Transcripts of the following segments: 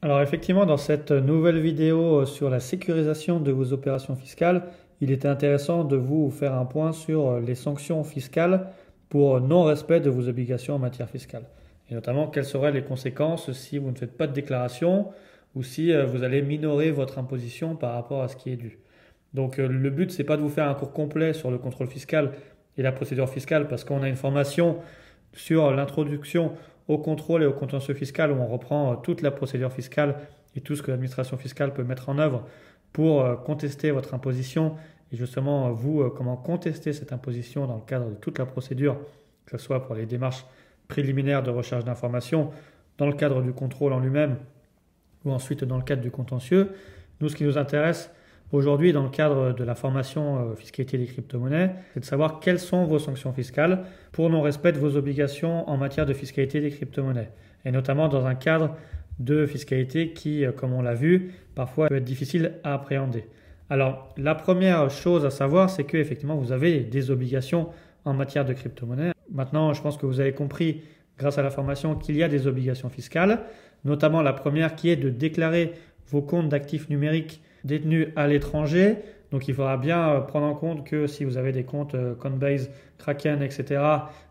Alors effectivement, dans cette nouvelle vidéo sur la sécurisation de vos opérations fiscales, il était intéressant de vous faire un point sur les sanctions fiscales pour non-respect de vos obligations en matière fiscale. Et notamment, quelles seraient les conséquences si vous ne faites pas de déclaration ou si vous allez minorer votre imposition par rapport à ce qui est dû. Donc le but, c'est pas de vous faire un cours complet sur le contrôle fiscal et la procédure fiscale parce qu'on a une formation sur l'introduction au contrôle et au contentieux fiscal où on reprend toute la procédure fiscale et tout ce que l'administration fiscale peut mettre en œuvre pour contester votre imposition et justement vous, comment contester cette imposition dans le cadre de toute la procédure, que ce soit pour les démarches préliminaires de recherche d'informations, dans le cadre du contrôle en lui-même ou ensuite dans le cadre du contentieux. Nous, ce qui nous intéresse aujourd'hui dans le cadre de la formation fiscalité des crypto-monnaies, c'est de savoir quelles sont vos sanctions fiscales pour non-respect de vos obligations en matière de fiscalité des crypto-monnaies. Et notamment dans un cadre de fiscalité qui, comme on l'a vu, parfois peut être difficile à appréhender. Alors, la première chose à savoir, c'est qu'effectivement, vous avez des obligations en matière de crypto-monnaies. Maintenant, je pense que vous avez compris, grâce à la formation, qu'il y a des obligations fiscales, notamment la première qui est de déclarer vos comptes d'actifs numériques détenus à l'étranger. Donc il faudra bien prendre en compte que si vous avez des comptes Coinbase, Kraken, etc.,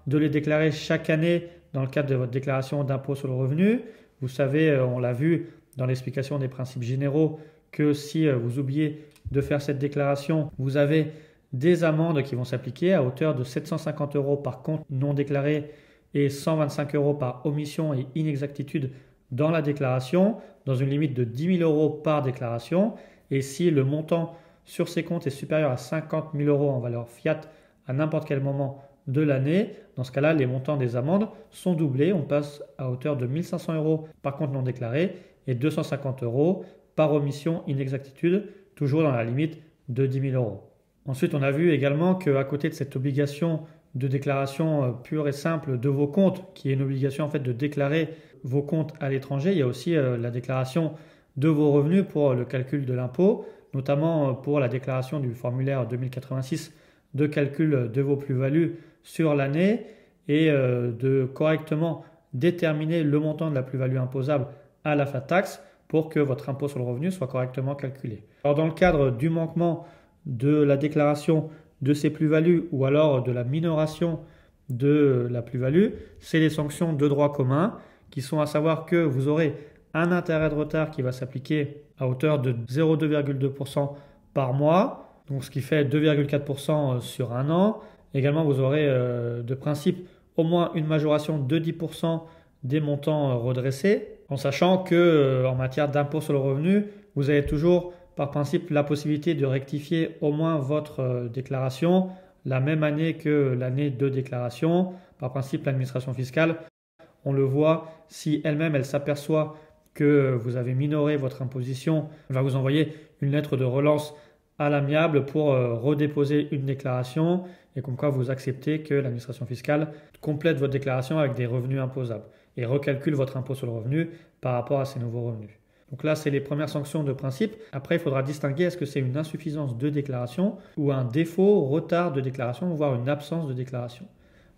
de les déclarer chaque année dans le cadre de votre déclaration d'impôt sur le revenu. Vous savez, on l'a vu dans l'explication des principes généraux, que si vous oubliez de faire cette déclaration, vous avez des amendes qui vont s'appliquer à hauteur de 750 € par compte non déclaré et 125 € par omission et inexactitude dans la déclaration, dans une limite de 10 000 € par déclaration. Et si le montant sur ces comptes est supérieur à 50 000 € en valeur fiat à n'importe quel moment de l'année, dans ce cas-là, les montants des amendes sont doublés. On passe à hauteur de 1 500 € par compte non déclaré et 250 € par omission inexactitude, toujours dans la limite de 10 000 €. Ensuite, on a vu également qu'à côté de cette obligation de déclaration pure et simple de vos comptes, qui est une obligation en fait de déclarer vos comptes à l'étranger, il y a aussi la déclaration de vos revenus pour le calcul de l'impôt, notamment pour la déclaration du formulaire 2086 de calcul de vos plus-values sur l'année et de correctement déterminer le montant de la plus-value imposable à la flat tax pour que votre impôt sur le revenu soit correctement calculé. Alors dans le cadre du manquement de la déclaration de ces plus-values ou alors de la minoration de la plus-value, c'est les sanctions de droit commun qui sont à savoir que vous aurez un intérêt de retard qui va s'appliquer à hauteur de 0,2% par mois, donc ce qui fait 2,4% sur un an. Également, vous aurez de principe au moins une majoration de 10% des montants redressés, en sachant que en matière d'impôt sur le revenu, vous avez toujours par principe la possibilité de rectifier au moins votre déclaration la même année que l'année de déclaration. Par principe, l'administration fiscale, on le voit, si elle-même elle s'aperçoit que vous avez minoré votre imposition, elle va vous envoyer une lettre de relance à l'amiable pour redéposer une déclaration et comme quoi vous acceptez que l'administration fiscale complète votre déclaration avec des revenus imposables et recalcule votre impôt sur le revenu par rapport à ces nouveaux revenus. Donc là, c'est les premières sanctions de principe. Après, il faudra distinguer est-ce que c'est une insuffisance de déclaration ou un défaut, retard de déclaration, voire une absence de déclaration.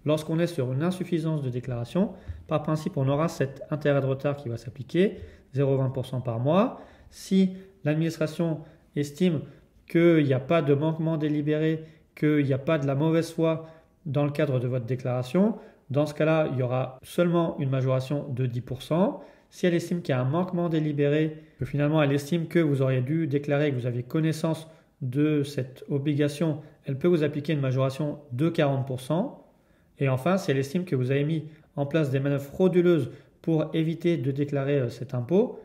Lorsqu'on est sur une insuffisance de déclaration, par principe, on aura cet intérêt de retard qui va s'appliquer, 0,20% par mois. Si l'administration estime qu'il n'y a pas de manquement délibéré, qu'il n'y a pas de la mauvaise foi dans le cadre de votre déclaration, dans ce cas-là, il y aura seulement une majoration de 10%. Si elle estime qu'il y a un manquement délibéré, que finalement elle estime que vous auriez dû déclarer que vous aviez connaissance de cette obligation, elle peut vous appliquer une majoration de 40%. Et enfin, si elle estime que vous avez mis en place des manœuvres frauduleuses pour éviter de déclarer cet impôt,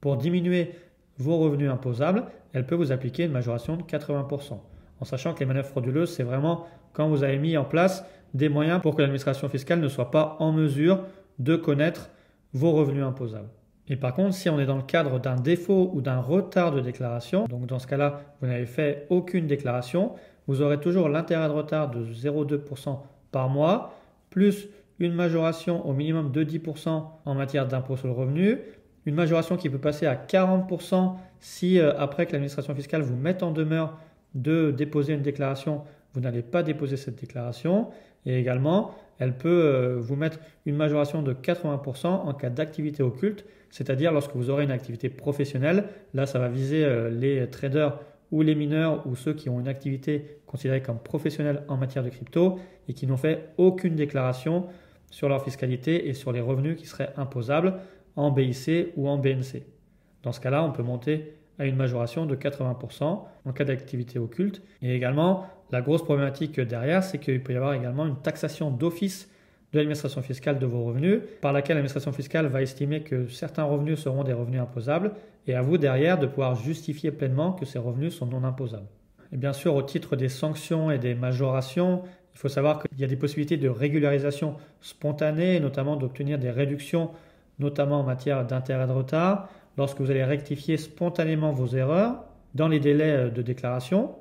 pour diminuer vos revenus imposables, elle peut vous appliquer une majoration de 80%. En sachant que les manœuvres frauduleuses, c'est vraiment quand vous avez mis en place des moyens pour que l'administration fiscale ne soit pas en mesure de connaître vos revenus imposables. Et par contre, si on est dans le cadre d'un défaut ou d'un retard de déclaration, donc dans ce cas-là, vous n'avez fait aucune déclaration, vous aurez toujours l'intérêt de retard de 0,2% par mois, plus une majoration au minimum de 10% en matière d'impôt sur le revenu, une majoration qui peut passer à 40% si après que l'administration fiscale vous mette en demeure de déposer une déclaration, vous n'allez pas déposer cette déclaration, et également elle peut vous mettre une majoration de 80% en cas d'activité occulte, c'est-à-dire lorsque vous aurez une activité professionnelle. Là, ça va viser les traders ou les mineurs ou ceux qui ont une activité considérée comme professionnelle en matière de crypto et qui n'ont fait aucune déclaration sur leur fiscalité et sur les revenus qui seraient imposables en BIC ou en BNC. Dans ce cas-là, on peut monter à une majoration de 80% en cas d'activité occulte. Et également, la grosse problématique derrière, c'est qu'il peut y avoir également une taxation d'office de l'administration fiscale de vos revenus, par laquelle l'administration fiscale va estimer que certains revenus seront des revenus imposables, et à vous derrière de pouvoir justifier pleinement que ces revenus sont non imposables. Et bien sûr, au titre des sanctions et des majorations, il faut savoir qu'il y a des possibilités de régularisation spontanée, notamment d'obtenir des réductions, notamment en matière d'intérêt de retard, lorsque vous allez rectifier spontanément vos erreurs dans les délais de déclaration,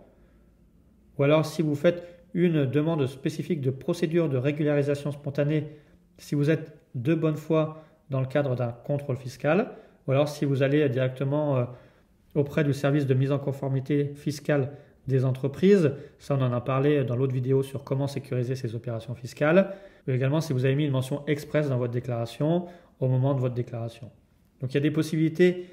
ou alors si vous faites une demande spécifique de procédure de régularisation spontanée si vous êtes de bonne foi dans le cadre d'un contrôle fiscal, ou alors si vous allez directement auprès du service de mise en conformité fiscale des entreprises. Ça, on en a parlé dans l'autre vidéo sur comment sécuriser ces opérations fiscales. Et également si vous avez mis une mention express dans votre déclaration au moment de votre déclaration. Donc il y a des possibilités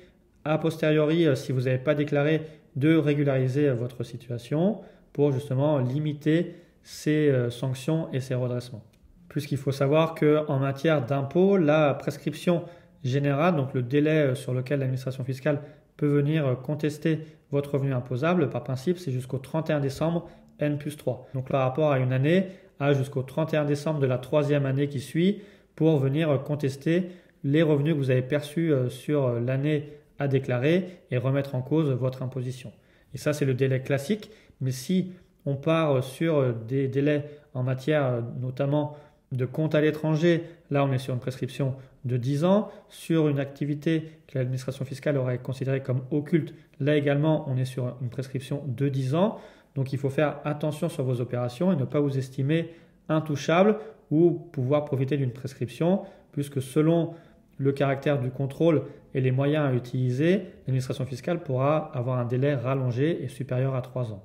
a posteriori, si vous n'avez pas déclaré, de régulariser votre situation pour justement limiter ces sanctions et ces redressements. Puisqu'il faut savoir qu'en matière d'impôt, la prescription générale, donc le délai sur lequel l'administration fiscale peut venir contester votre revenu imposable, par principe, c'est jusqu'au 31 décembre N+3. Donc par rapport à une année, jusqu'au 31 décembre de la troisième année qui suit, pour venir contester les revenus que vous avez perçus sur l'année à déclarer et remettre en cause votre imposition. Et ça, c'est le délai classique. Mais si on part sur des délais en matière notamment de compte à l'étranger, là on est sur une prescription de 10 ans. Sur une activité que l'administration fiscale aurait considérée comme occulte, là également on est sur une prescription de 10 ans. Donc il faut faire attention sur vos opérations et ne pas vous estimer intouchable ou pouvoir profiter d'une prescription, puisque selon le caractère du contrôle et les moyens à utiliser, l'administration fiscale pourra avoir un délai rallongé et supérieur à 3 ans.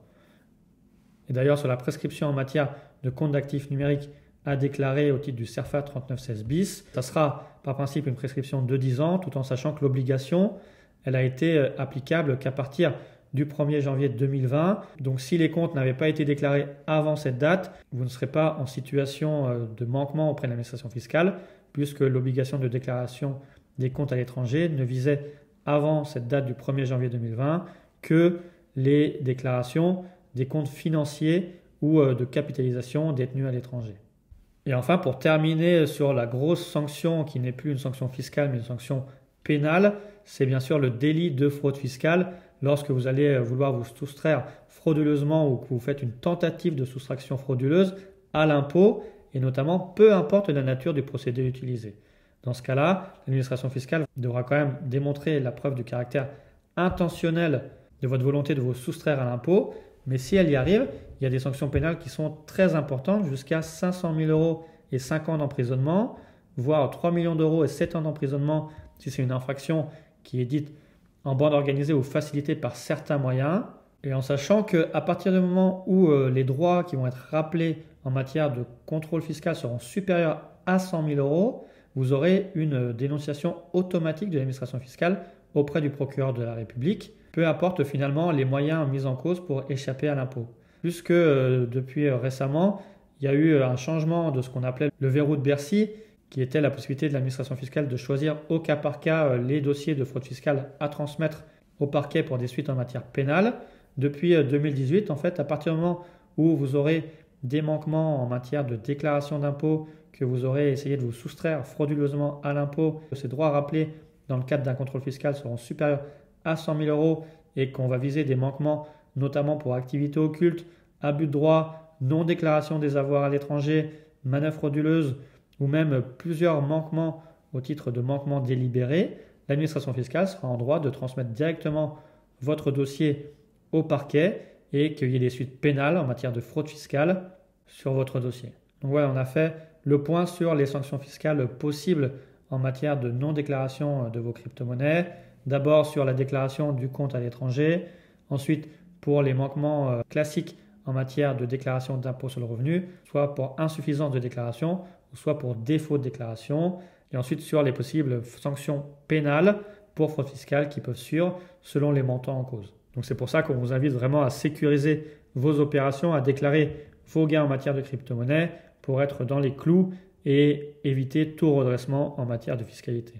Et d'ailleurs, sur la prescription en matière de compte d'actifs numériques à déclarer au titre du CERFA 3916 bis, ça sera par principe une prescription de 10 ans, tout en sachant que l'obligation, elle a été applicable qu'à partir du 1er janvier 2020. Donc si les comptes n'avaient pas été déclarés avant cette date, vous ne serez pas en situation de manquement auprès de l'administration fiscale, puisque l'obligation de déclaration des comptes à l'étranger ne visait avant cette date du 1er janvier 2020 que les déclarations des comptes financiers ou de capitalisation détenus à l'étranger. Et enfin, pour terminer sur la grosse sanction qui n'est plus une sanction fiscale mais une sanction pénale, c'est bien sûr le délit de fraude fiscale. Lorsque vous allez vouloir vous soustraire frauduleusement ou que vous faites une tentative de soustraction frauduleuse à l'impôt, et notamment peu importe la nature du procédé utilisé. Dans ce cas-là, l'administration fiscale devra quand même démontrer la preuve du caractère intentionnel de votre volonté de vous soustraire à l'impôt, mais si elle y arrive, il y a des sanctions pénales qui sont très importantes, jusqu'à 500 000 € et 5 ans d'emprisonnement, voire 3 millions d'euros et 7 ans d'emprisonnement si c'est une infraction qui est dite en bande organisée ou facilitée par certains moyens, et en sachant qu'à partir du moment où les droits qui vont être rappelés en matière de contrôle fiscal seront supérieurs à 100 000 €, vous aurez une dénonciation automatique de l'administration fiscale auprès du procureur de la République, peu importe finalement les moyens mis en cause pour échapper à l'impôt. Puisque depuis récemment, il y a eu un changement de ce qu'on appelait le verrou de Bercy, qui était la possibilité de l'administration fiscale de choisir au cas par cas les dossiers de fraude fiscale à transmettre au parquet pour des suites en matière pénale. Depuis 2018, en fait, à partir du moment où vous aurez des manquements en matière de déclaration d'impôt, que vous aurez essayé de vous soustraire frauduleusement à l'impôt, que ces droits rappelés dans le cadre d'un contrôle fiscal seront supérieurs à 100 000 € et qu'on va viser des manquements notamment pour activités occultes, abus de droit, non-déclaration des avoirs à l'étranger, manœuvres frauduleuses ou même plusieurs manquements au titre de manquements délibérés, l'administration fiscale sera en droit de transmettre directement votre dossier au parquet et qu'il y ait des suites pénales en matière de fraude fiscale sur votre dossier. Donc voilà, on a fait le point sur les sanctions fiscales possibles en matière de non-déclaration de vos crypto-monnaies. D'abord sur la déclaration du compte à l'étranger, ensuite pour les manquements classiques en matière de déclaration d'impôt sur le revenu, soit pour insuffisance de déclaration, ou soit pour défaut de déclaration. Et ensuite sur les possibles sanctions pénales pour fraude fiscale qui peuvent suivre selon les montants en cause. Donc c'est pour ça qu'on vous invite vraiment à sécuriser vos opérations, à déclarer vos gains en matière de crypto-monnaie pour être dans les clous et éviter tout redressement en matière de fiscalité.